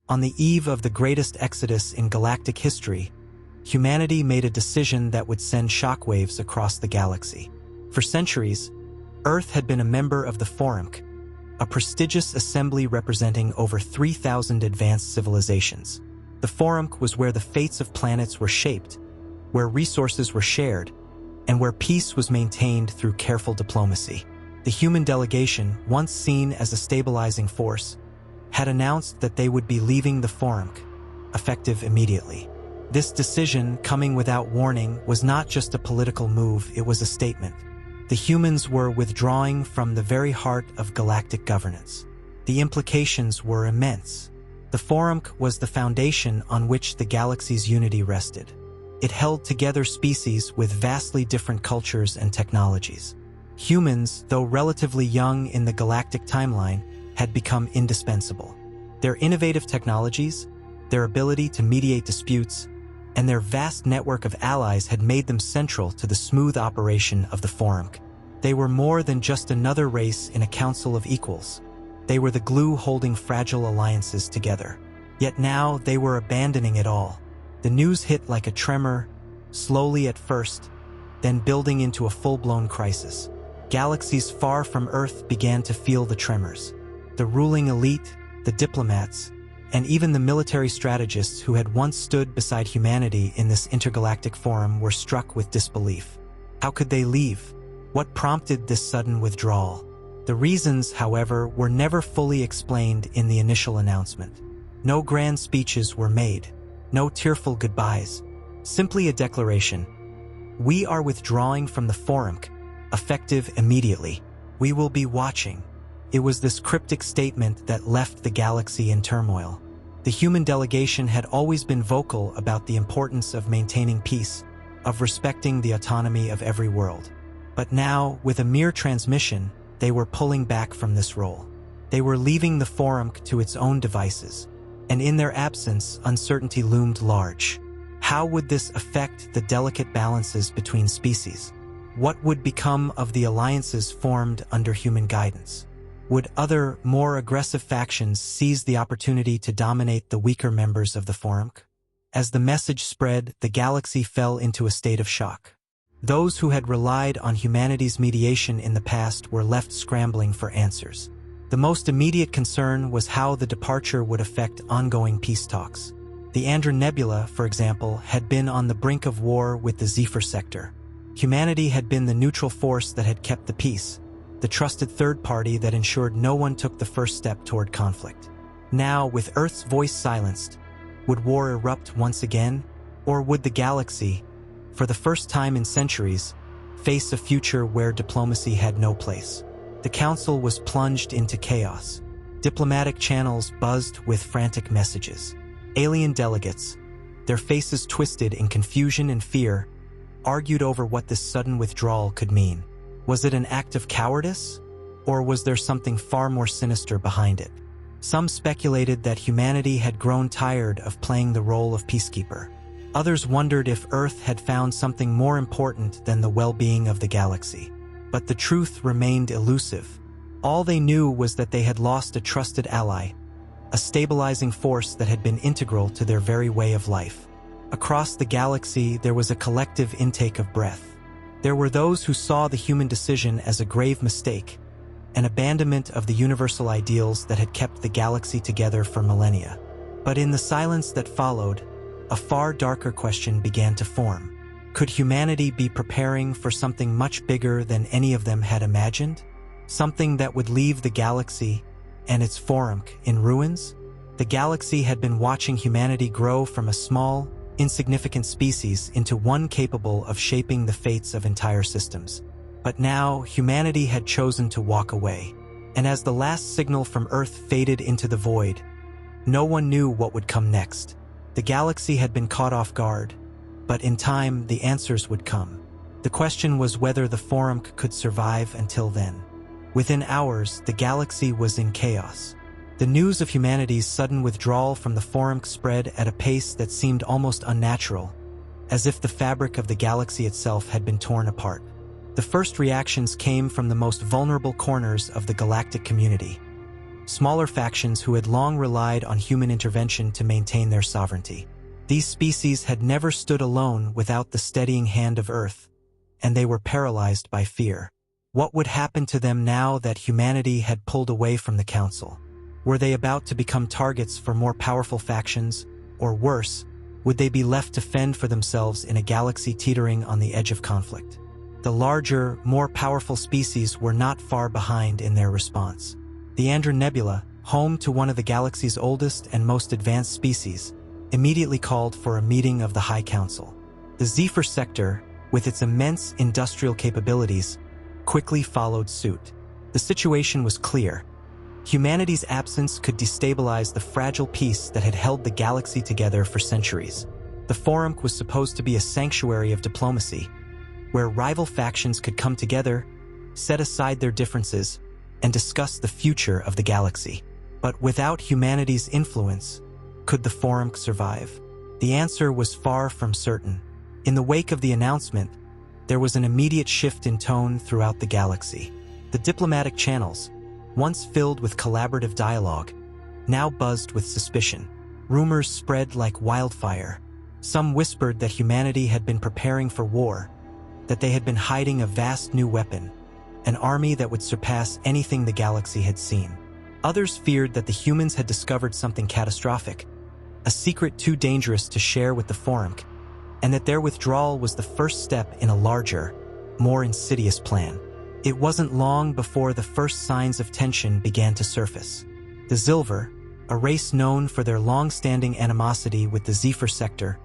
On the eve of the greatest exodus in galactic history, humanity made a decision that would send shockwaves across the galaxy. For centuries, Earth had been a member of the Forumc, a prestigious assembly representing over 3,000 advanced civilizations. The Forumc was where the fates of planets were shaped, where resources were shared, and where peace was maintained through careful diplomacy. The human delegation, once seen as a stabilizing force, had announced that they would be leaving the Forumc, effective immediately. This decision, coming without warning, was not just a political move, it was a statement. The humans were withdrawing from the very heart of galactic governance. The implications were immense. The Forumc was the foundation on which the galaxy's unity rested. It held together species with vastly different cultures and technologies. Humans, though relatively young in the galactic timeline, had become indispensable. Their innovative technologies, their ability to mediate disputes, and their vast network of allies had made them central to the smooth operation of the Forumc. They were more than just another race in a council of equals. They were the glue holding fragile alliances together. Yet now they were abandoning it all. The news hit like a tremor, slowly at first, then building into a full-blown crisis. Galaxies far from Earth began to feel the tremors. The ruling elite, the diplomats, and even the military strategists who had once stood beside humanity in this intergalactic forum were struck with disbelief. How could they leave? What prompted this sudden withdrawal? The reasons, however, were never fully explained in the initial announcement. No grand speeches were made, no tearful goodbyes, simply a declaration. We are withdrawing from the Forumc, effective immediately. We will be watching. It was this cryptic statement that left the galaxy in turmoil. The human delegation had always been vocal about the importance of maintaining peace, of respecting the autonomy of every world. But now, with a mere transmission, they were pulling back from this role. They were leaving the Forumc to its own devices, and in their absence, uncertainty loomed large. How would this affect the delicate balances between species? What would become of the alliances formed under human guidance? Would other, more aggressive factions seize the opportunity to dominate the weaker members of the Forumc? As the message spread, the galaxy fell into a state of shock. Those who had relied on humanity's mediation in the past were left scrambling for answers. The most immediate concern was how the departure would affect ongoing peace talks. The Andra Nebula, for example, had been on the brink of war with the Zephyr sector. Humanity had been the neutral force that had kept the peace, the trusted third party that ensured no one took the first step toward conflict. Now, with Earth's voice silenced, would war erupt once again? Or would the galaxy, for the first time in centuries, face a future where diplomacy had no place? The Council was plunged into chaos. Diplomatic channels buzzed with frantic messages. Alien delegates, their faces twisted in confusion and fear, argued over what this sudden withdrawal could mean. Was it an act of cowardice? Or was there something far more sinister behind it? Some speculated that humanity had grown tired of playing the role of peacekeeper. Others wondered if Earth had found something more important than the well-being of the galaxy. But the truth remained elusive. All they knew was that they had lost a trusted ally, a stabilizing force that had been integral to their very way of life. Across the galaxy, there was a collective intake of breath. There were those who saw the human decision as a grave mistake, an abandonment of the universal ideals that had kept the galaxy together for millennia. But in the silence that followed, a far darker question began to form. Could humanity be preparing for something much bigger than any of them had imagined? Something that would leave the galaxy and its Forumc in ruins? The galaxy had been watching humanity grow from a small, insignificant species into one capable of shaping the fates of entire systems. But now, humanity had chosen to walk away. And as the last signal from Earth faded into the void, no one knew what would come next. The galaxy had been caught off guard, but in time, the answers would come. The question was whether the Forumc could survive until then. Within hours, the galaxy was in chaos. The news of humanity's sudden withdrawal from the Forumc spread at a pace that seemed almost unnatural, as if the fabric of the galaxy itself had been torn apart. The first reactions came from the most vulnerable corners of the galactic community. smaller factions who had long relied on human intervention to maintain their sovereignty. These species had never stood alone without the steadying hand of Earth, and they were paralyzed by fear. What would happen to them now that humanity had pulled away from the Council? Were they about to become targets for more powerful factions, or worse, would they be left to fend for themselves in a galaxy teetering on the edge of conflict? The larger, more powerful species were not far behind in their response. The Andron Nebula, home to one of the galaxy's oldest and most advanced species, immediately called for a meeting of the High Council. The Zephyr sector, with its immense industrial capabilities, quickly followed suit. The situation was clear. Humanity's absence could destabilize the fragile peace that had held the galaxy together for centuries. The Forumc was supposed to be a sanctuary of diplomacy, where rival factions could come together, set aside their differences, and discuss the future of the galaxy. But without humanity's influence, could the Forumc survive? The answer was far from certain. In the wake of the announcement, there was an immediate shift in tone throughout the galaxy. The diplomatic channels, once filled with collaborative dialogue, now buzzed with suspicion. Rumors spread like wildfire. Some whispered that humanity had been preparing for war, that they had been hiding a vast new weapon, an army that would surpass anything the galaxy had seen. Others feared that the humans had discovered something catastrophic, a secret too dangerous to share with the Forumc, and that their withdrawal was the first step in a larger, more insidious plan. It wasn't long before the first signs of tension began to surface. The Zilver, a race known for their long-standing animosity with the Zephyr sector,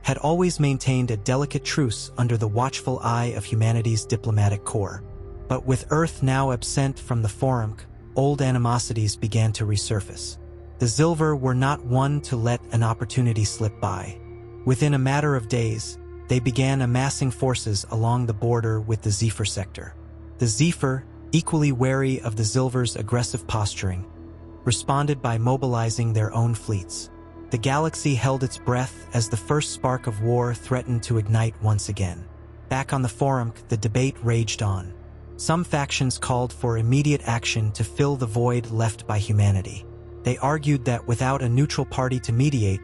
had always maintained a delicate truce under the watchful eye of humanity's diplomatic corps. But with Earth now absent from the Forumc, old animosities began to resurface. The Zilver were not one to let an opportunity slip by. Within a matter of days, they began amassing forces along the border with the Zephyr sector. The Zephyr, equally wary of the Zilver's aggressive posturing, responded by mobilizing their own fleets. The galaxy held its breath as the first spark of war threatened to ignite once again. Back on the Forumc, the debate raged on. Some factions called for immediate action to fill the void left by humanity. They argued that without a neutral party to mediate,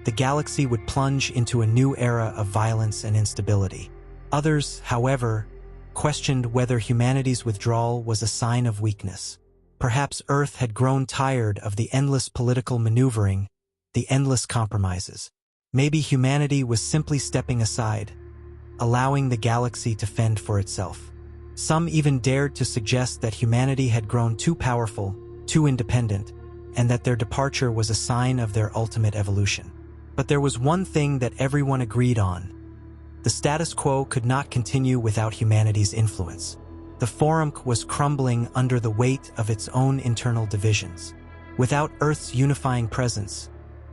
the galaxy would plunge into a new era of violence and instability. Others, however, questioned whether humanity's withdrawal was a sign of weakness. Perhaps Earth had grown tired of the endless political maneuvering, the endless compromises. Maybe humanity was simply stepping aside, allowing the galaxy to fend for itself. Some even dared to suggest that humanity had grown too powerful, too independent, and that their departure was a sign of their ultimate evolution. But there was one thing that everyone agreed on. The status quo could not continue without humanity's influence. The Forumc was crumbling under the weight of its own internal divisions. Without Earth's unifying presence,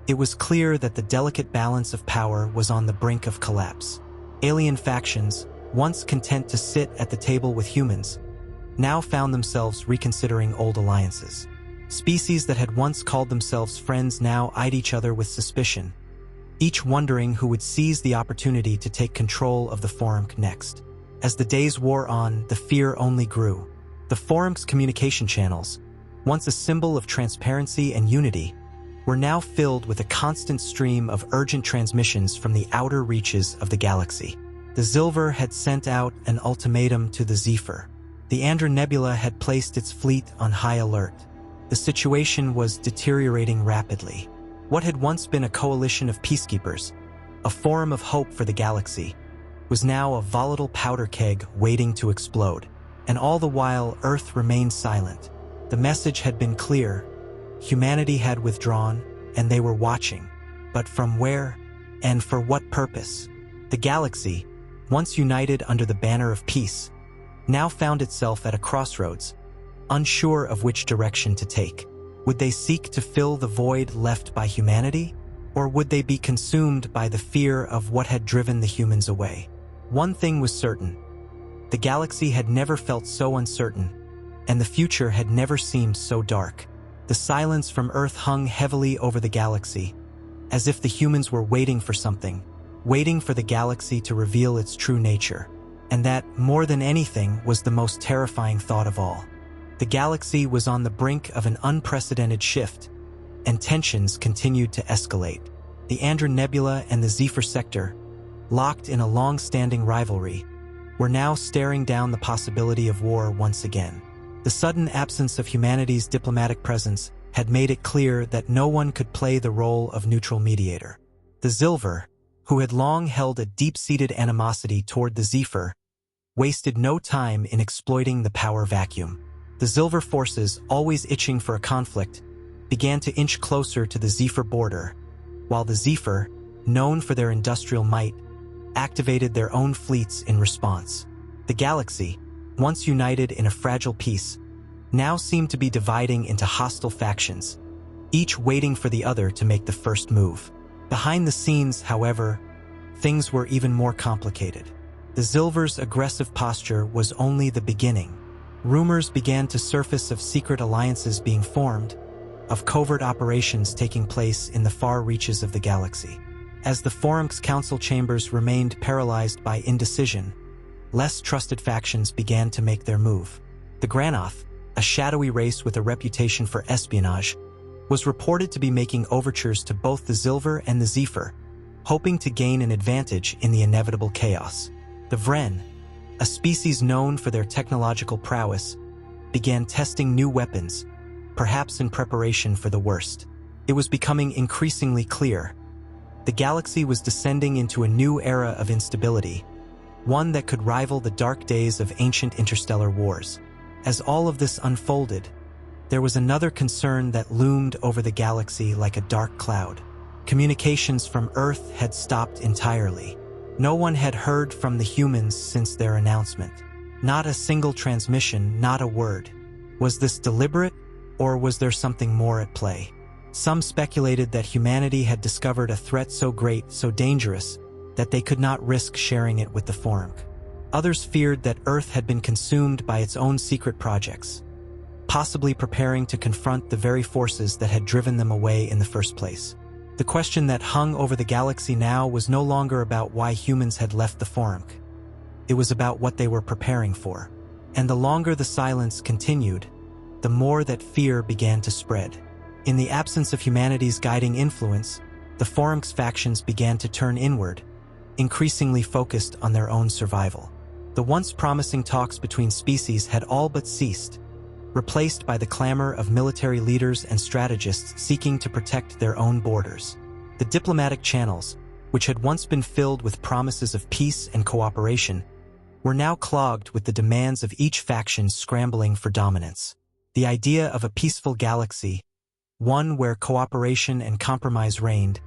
it was clear that the delicate balance of power was on the brink of collapse. Alien factions, once content to sit at the table with humans, now found themselves reconsidering old alliances. Species that had once called themselves friends now eyed each other with suspicion, each wondering who would seize the opportunity to take control of the Forumc next. As the days wore on, the fear only grew. The Forumc's communication channels, once a symbol of transparency and unity, were now filled with a constant stream of urgent transmissions from the outer reaches of the galaxy. The Zilver had sent out an ultimatum to the Zephyr. The Andron Nebula had placed its fleet on high alert. The situation was deteriorating rapidly. What had once been a coalition of peacekeepers, a forum of hope for the galaxy, was now a volatile powder keg waiting to explode. And all the while, Earth remained silent. The message had been clear. Humanity had withdrawn, and they were watching. But from where, and for what purpose? The galaxy, once united under the banner of peace, now found itself at a crossroads, unsure of which direction to take. Would they seek to fill the void left by humanity? Or would they be consumed by the fear of what had driven the humans away? One thing was certain. The galaxy had never felt so uncertain, and the future had never seemed so dark. The silence from Earth hung heavily over the galaxy, as if the humans were waiting for something, waiting for the galaxy to reveal its true nature. And that, more than anything, was the most terrifying thought of all. The galaxy was on the brink of an unprecedented shift, and tensions continued to escalate. The Andron Nebula and the Zephyr Sector, locked in a long-standing rivalry, were now staring down the possibility of war once again. The sudden absence of humanity's diplomatic presence had made it clear that no one could play the role of neutral mediator. The Zilver, who had long held a deep-seated animosity toward the Zephyr, wasted no time in exploiting the power vacuum. The Zilver forces, always itching for a conflict, began to inch closer to the Zephyr border, while the Zephyr, known for their industrial might, activated their own fleets in response. The galaxy, once united in a fragile peace, now seemed to be dividing into hostile factions, each waiting for the other to make the first move. Behind the scenes, however, things were even more complicated. The Zilver's aggressive posture was only the beginning. Rumors began to surface of secret alliances being formed, of covert operations taking place in the far reaches of the galaxy. As the Forumc's council chambers remained paralyzed by indecision, less trusted factions began to make their move. The Granoth, a shadowy race with a reputation for espionage, was reported to be making overtures to both the Zilver and the Zephyr, hoping to gain an advantage in the inevitable chaos. The Vren, a species known for their technological prowess, began testing new weapons, perhaps in preparation for the worst. It was becoming increasingly clear. The galaxy was descending into a new era of instability, one that could rival the dark days of ancient interstellar wars. As all of this unfolded, there was another concern that loomed over the galaxy like a dark cloud. Communications from Earth had stopped entirely. No one had heard from the humans since their announcement. Not a single transmission, not a word. Was this deliberate, or was there something more at play? Some speculated that humanity had discovered a threat so great, so dangerous, that they could not risk sharing it with the Forumc. Others feared that Earth had been consumed by its own secret projects, possibly preparing to confront the very forces that had driven them away in the first place. The question that hung over the galaxy now was no longer about why humans had left the Forumc. It was about what they were preparing for. And the longer the silence continued, the more that fear began to spread. In the absence of humanity's guiding influence, the Forumc's factions began to turn inward, increasingly focused on their own survival. The once promising talks between species had all but ceased, replaced by the clamor of military leaders and strategists seeking to protect their own borders. The diplomatic channels, which had once been filled with promises of peace and cooperation, were now clogged with the demands of each faction scrambling for dominance. The idea of a peaceful galaxy, one where cooperation and compromise reigned,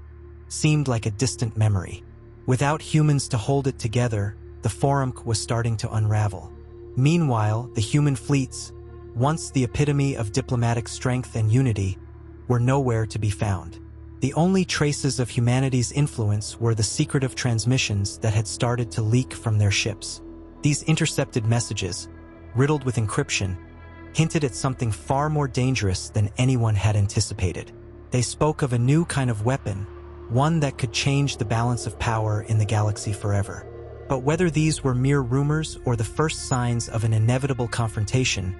seemed like a distant memory. Without humans to hold it together, the Forumc was starting to unravel. Meanwhile, the human fleets, once the epitome of diplomatic strength and unity, were nowhere to be found. The only traces of humanity's influence were the secretive transmissions that had started to leak from their ships. These intercepted messages, riddled with encryption, hinted at something far more dangerous than anyone had anticipated. They spoke of a new kind of weapon, one that could change the balance of power in the galaxy forever. But whether these were mere rumors or the first signs of an inevitable confrontation,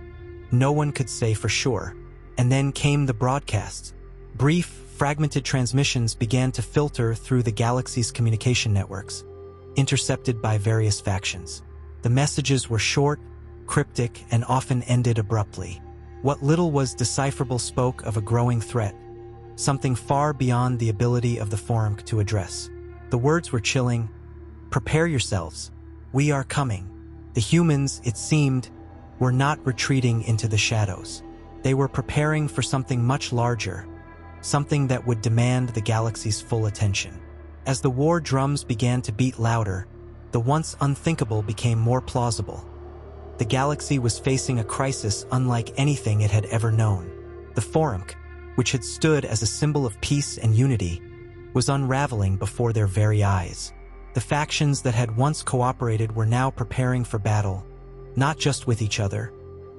no one could say for sure. And then came the broadcasts. Brief, fragmented transmissions began to filter through the galaxy's communication networks, intercepted by various factions. The messages were short, cryptic, and often ended abruptly. What little was decipherable spoke of a growing threat, something far beyond the ability of the Forumc to address. The words were chilling. Prepare yourselves. We are coming. The humans, it seemed, were not retreating into the shadows. They were preparing for something much larger, something that would demand the galaxy's full attention. As the war drums began to beat louder, the once unthinkable became more plausible. The galaxy was facing a crisis unlike anything it had ever known. The Forumc, which had stood as a symbol of peace and unity, was unraveling before their very eyes. The factions that had once cooperated were now preparing for battle, not just with each other,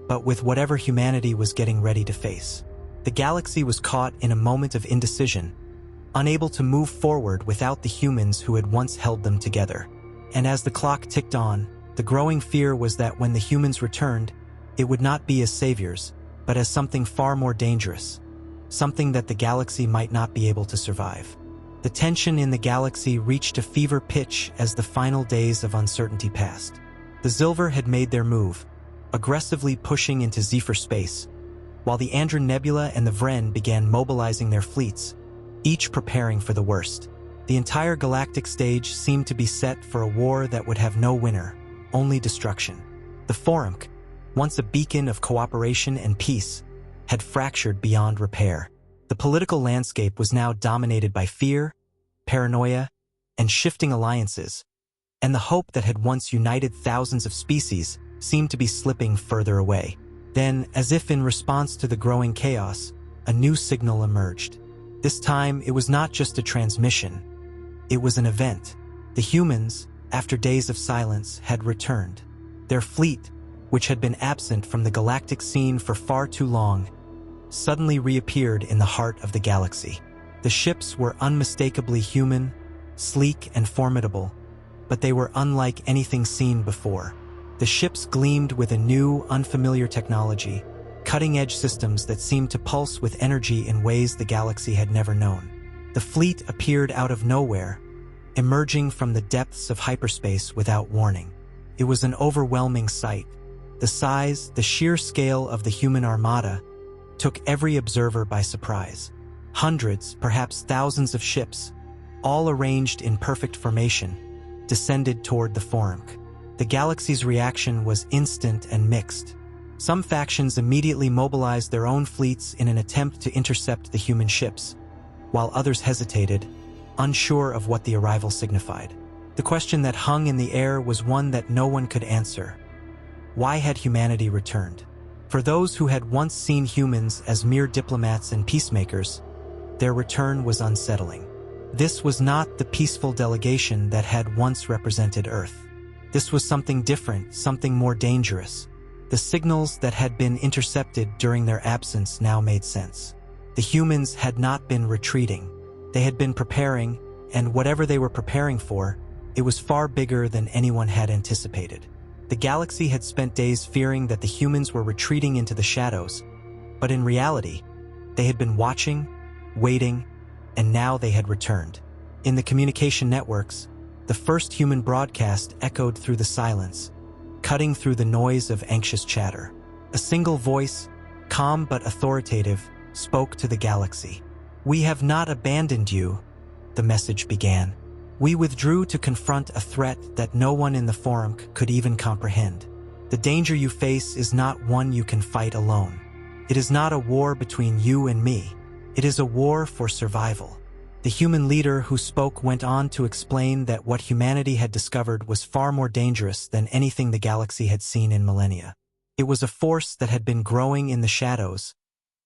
but with whatever humanity was getting ready to face. The galaxy was caught in a moment of indecision, unable to move forward without the humans who had once held them together. And as the clock ticked on, the growing fear was that when the humans returned, It would not be as saviors, but as something far more dangerous, something that the galaxy might not be able to survive. The tension in the galaxy reached a fever pitch as the final days of uncertainty passed. The Zilver had made their move, aggressively pushing into Zephyr space, while the Andron Nebula and the Vren began mobilizing their fleets, each preparing for the worst. The entire galactic stage seemed to be set for a war that would have no winner, only destruction. The Forumc, once a beacon of cooperation and peace, had fractured beyond repair. The political landscape was now dominated by fear, paranoia, and shifting alliances, and the hope that had once united thousands of species seemed to be slipping further away. Then, as if in response to the growing chaos, a new signal emerged. This time, it was not just a transmission. It was an event. The humans, after days of silence, had returned. Their fleet, which had been absent from the galactic scene for far too long, suddenly reappeared in the heart of the galaxy. The ships were unmistakably human, sleek and formidable, but they were unlike anything seen before. The ships gleamed with a new, unfamiliar technology, cutting-edge systems that seemed to pulse with energy in ways the galaxy had never known. The fleet appeared out of nowhere, emerging from the depths of hyperspace without warning. It was an overwhelming sight. The size, the sheer scale of the human armada took every observer by surprise. Hundreds, perhaps thousands of ships, all arranged in perfect formation, descended toward the Forumc. The galaxy's reaction was instant and mixed. Some factions immediately mobilized their own fleets in an attempt to intercept the human ships, while others hesitated, unsure of what the arrival signified. The question that hung in the air was one that no one could answer. Why had humanity returned? For those who had once seen humans as mere diplomats and peacemakers, their return was unsettling. This was not the peaceful delegation that had once represented Earth. This was something different, something more dangerous. The signals that had been intercepted during their absence now made sense. The humans had not been retreating. They had been preparing, and whatever they were preparing for, it was far bigger than anyone had anticipated. The galaxy had spent days fearing that the humans were retreating into the shadows, but in reality, they had been watching, waiting, and now they had returned. In the communication networks, the first human broadcast echoed through the silence, cutting through the noise of anxious chatter. A single voice, calm but authoritative, spoke to the galaxy. "We have not abandoned you," the message began. "We withdrew to confront a threat that no one in the Forumc could even comprehend. The danger you face is not one you can fight alone. It is not a war between you and me. It is a war for survival." The human leader who spoke went on to explain that what humanity had discovered was far more dangerous than anything the galaxy had seen in millennia. It was a force that had been growing in the shadows,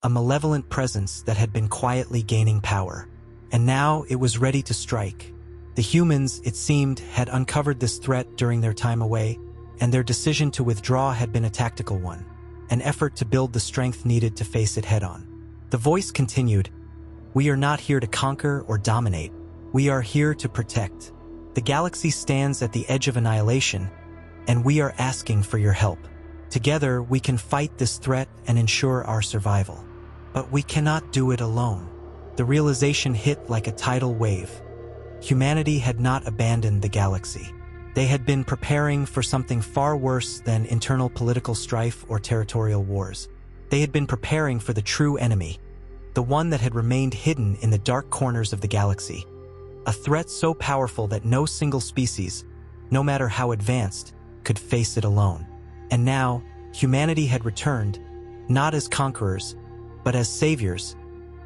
a malevolent presence that had been quietly gaining power. And now it was ready to strike. The humans, it seemed, had uncovered this threat during their time away, and their decision to withdraw had been a tactical one, an effort to build the strength needed to face it head-on. The voice continued, "We are not here to conquer or dominate. We are here to protect. The galaxy stands at the edge of annihilation, and we are asking for your help. Together, we can fight this threat and ensure our survival. But we cannot do it alone." The realization hit like a tidal wave. Humanity had not abandoned the galaxy. They had been preparing for something far worse than internal political strife or territorial wars. They had been preparing for the true enemy, the one that had remained hidden in the dark corners of the galaxy. A threat so powerful that no single species, no matter how advanced, could face it alone. And now, humanity had returned, not as conquerors, but as saviors,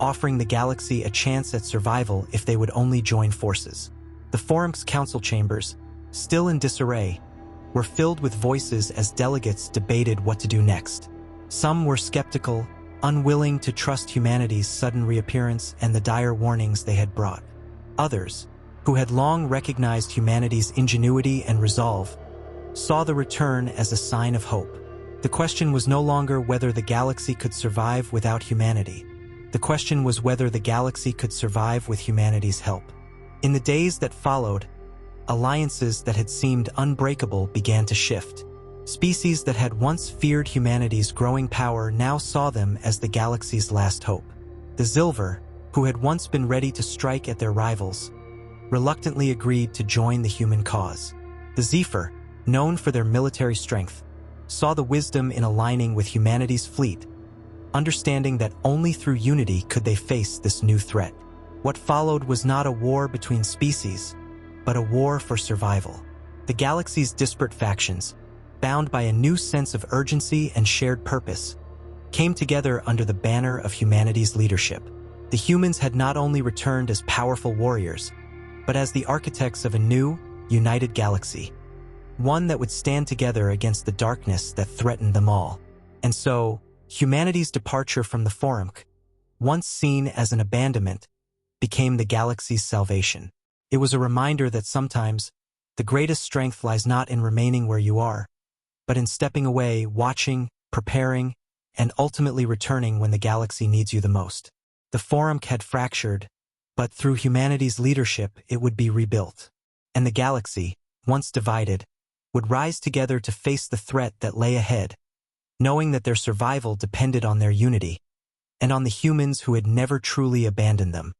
offering the galaxy a chance at survival if they would only join forces. The Forumc's council chambers, still in disarray, were filled with voices as delegates debated what to do next. Some were skeptical, unwilling to trust humanity's sudden reappearance and the dire warnings they had brought. Others, who had long recognized humanity's ingenuity and resolve, saw the return as a sign of hope. The question was no longer whether the galaxy could survive without humanity. The question was whether the galaxy could survive with humanity's help. In the days that followed, alliances that had seemed unbreakable began to shift. Species that had once feared humanity's growing power now saw them as the galaxy's last hope. The Zilver, who had once been ready to strike at their rivals, reluctantly agreed to join the human cause. The Zephyr, known for their military strength, saw the wisdom in aligning with humanity's fleet, understanding that only through unity could they face this new threat. What followed was not a war between species, but a war for survival. The galaxy's disparate factions, bound by a new sense of urgency and shared purpose, came together under the banner of humanity's leadership. The humans had not only returned as powerful warriors, but as the architects of a new, united galaxy, one that would stand together against the darkness that threatened them all. And so, humanity's departure from the Forumc, once seen as an abandonment, became the galaxy's salvation. It was a reminder that sometimes, the greatest strength lies not in remaining where you are, but in stepping away, watching, preparing, and ultimately returning when the galaxy needs you the most. The Forumc had fractured, but through humanity's leadership it would be rebuilt. And the galaxy, once divided, would rise together to face the threat that lay ahead, knowing that their survival depended on their unity, and on the humans who had never truly abandoned them.